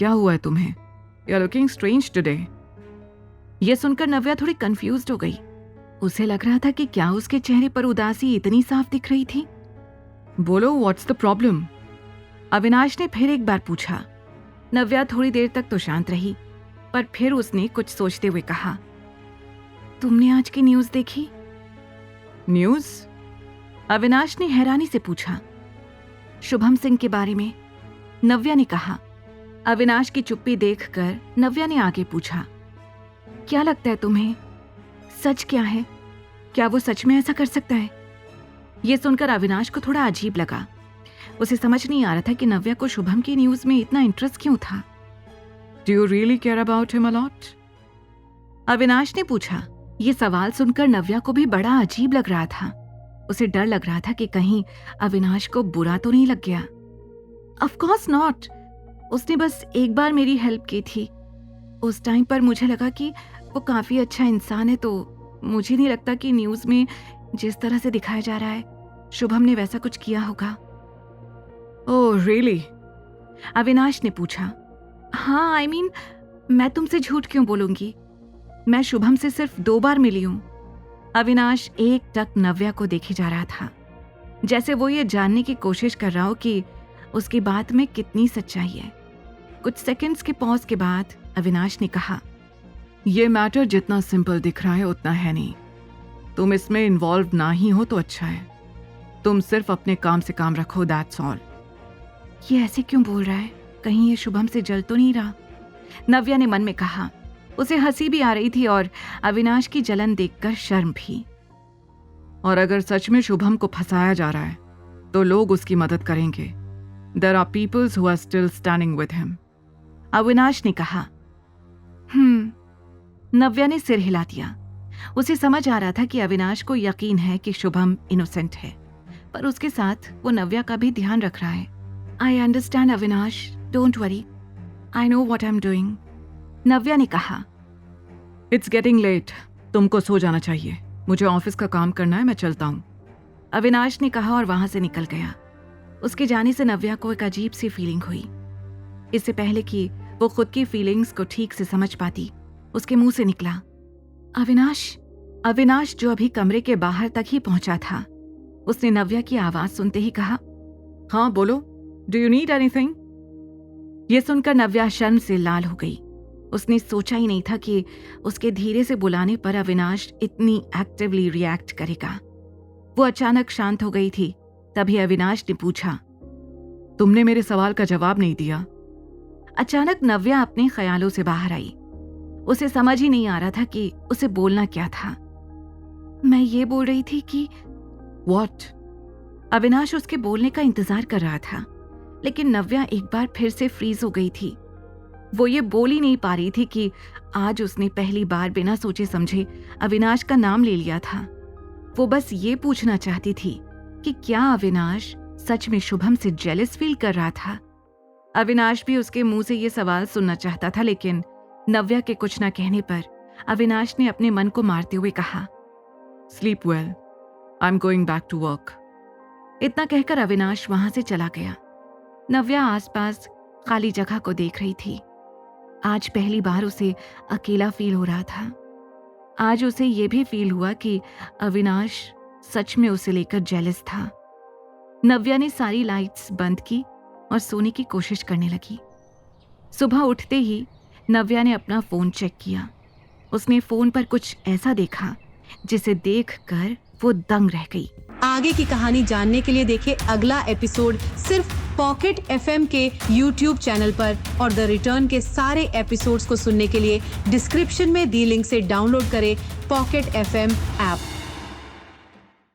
क्या हुआ है तुम्हें? You are looking strange today. यह सुनकर नव्या थोड़ी कंफ्यूज्ड हो गई। उसे लग रहा था कि क्या उसके चेहरे पर उदासी इतनी साफ दिख रही थी। बोलो, व्हाट्स द प्रॉब्लम? अविनाश ने फिर एक बार पूछा। नव्या थोड़ी देर तक तो शांत रही, पर फिर उसने कुछ सोचते हुए कहा, तुमने आज की न्यूज़ देखी? न्यूज़? अविनाश ने हैरानी से पूछा। शुभम सिंह के बारे में, नव्या ने कहा। अविनाश की चुप्पी देखकर नव्या ने आगे पूछा, क्या लगता है तुम्हें, सच क्या है? क्या वो सच में ऐसा कर सकता है? यह सुनकर अविनाश को थोड़ा अजीब लगा। उसे समझ नहीं आ रहा था कि नव्या को शुभम की न्यूज़ में इतना इंटरेस्ट क्यों था। Do you really care about him a lot? Avinash ने पूछा। यह सवाल सुनकर नव्या को भी बड़ा अजीब लग रहा था। उसे डर लग रहा था कि कहीं अविनाश को बुरा तो नहीं लग गया। ऑफ कोर्स नॉट, उसने बस एक बार मेरी हेल्प की थी। उस टाइम पर मुझे लगा कि वो काफी अच्छा इंसान है, तो मुझे नहीं लगता कि न्यूज़ में जिस तरह से दिखाया जा रहा है शुभम ने वैसा कुछ किया होगा। Oh really? अविनाश ने पूछा। हाँ, आई मीन, मैं तुमसे झूठ क्यों बोलूंगी? मैं शुभम से सिर्फ 2 बार मिली हूं। अविनाश एकटक नव्या को देखे जा रहा था, जैसे वो ये जानने की कोशिश कर रहा हो कि उसकी बात में कितनी सच्चाई है। कुछ सेकंड्स के पॉज के बाद अविनाश ने कहा, ये मैटर जितना सिंपल दिख रहा है उतना है नहीं। तुम इसमें इन्वॉल्व ना ही हो तो अच्छा है। तुम सिर्फ अपने काम से काम रखो, दैट्स ऑल। ये ऐसे क्यों बोल रहा है? कहीं ये शुभम से जल तो नहीं रहा? नव्या ने मन में कहा। उसे हंसी भी आ रही थी और अविनाश की जलन देखकर शर्म भी। और अगर सच में शुभम को फंसाया जा रहा है तो लोग उसकी मदद करेंगे। There are people who are still standing with him. Avinash ने कहा। नव्या ने सिर हिला दिया। उसे समझ आ रहा था कि अविनाश को यकीन है कि शुभम इनोसेंट है, पर उसके साथ वो नव्या का भी ध्यान रख रहा है। I understand Avinash, don't worry, I know what I am doing, Navya ने कहा। इट्स गेटिंग लेट, तुमको सो जाना चाहिए। मुझे ऑफिस का काम करना है, मैं चलता हूँ, अविनाश ने कहा और वहां से निकल गया। उसके जाने से नव्या को एक अजीब सी फीलिंग हुई। इससे पहले कि वो खुद की फीलिंग्स को ठीक से समझ पाती, उसके मुंह से निकला, अविनाश। अविनाश जो अभी कमरे के बाहर तक ही पहुंचा था, उसने नव्या की आवाज सुनते ही कहा, हाँ बोलो, डू यू नीड एनीथिंग? यह सुनकर नव्या शर्म से लाल हो गई। उसने सोचा ही नहीं था कि उसके धीरे से बुलाने पर अविनाश इतनी एक्टिवली रिएक्ट करेगा। वो अचानक शांत हो गई थी। तभी अविनाश ने पूछा, तुमने मेरे सवाल का जवाब नहीं दिया। अचानक नव्या अपने ख्यालों से बाहर आई। उसे समझ ही नहीं आ रहा था कि उसे बोलना क्या था। मैं ये बोल रही थी कि व्हाट? अविनाश उसके बोलने का इंतजार कर रहा था, लेकिन नव्या एक बार फिर से फ्रीज हो गई थी। वो ये बोल ही नहीं पा रही थी कि आज उसने पहली बार बिना सोचे समझे अविनाश का नाम ले लिया था। वो बस ये पूछना चाहती थी कि क्या अविनाश सच में शुभम से जेलस फील कर रहा था। अविनाश भी उसके मुंह से ये सवाल सुनना चाहता था, लेकिन नव्या के कुछ न कहने पर अविनाश ने अपने मन को मारते हुए कहा, sleep well, I am going back to work. इतना कहकर अविनाश वहां से चला गया। नव्या आसपास खाली जगह को देख रही थी। आज पहली बार उसे अकेला फील हो रहा था। आज उसे यह भी फील हुआ कि अविनाश सच में उसे लेकर जेलस था। नव्या ने सारी लाइट्स बंद की और सोने की कोशिश करने लगी। सुबह उठते ही नव्या ने अपना फोन चेक किया। उसने फोन पर कुछ ऐसा देखा जिसे देखकर वो दंग रह गई। आगे की कहानी जानने के लिए देखें अगला एपिसोड सिर्फ पॉकेट एफएम के YouTube चैनल पर, और द रिटर्न के सारे एपिसोड्स को सुनने के लिए डिस्क्रिप्शन में दी लिंक से डाउनलोड करें पॉकेट एफएम ऐप।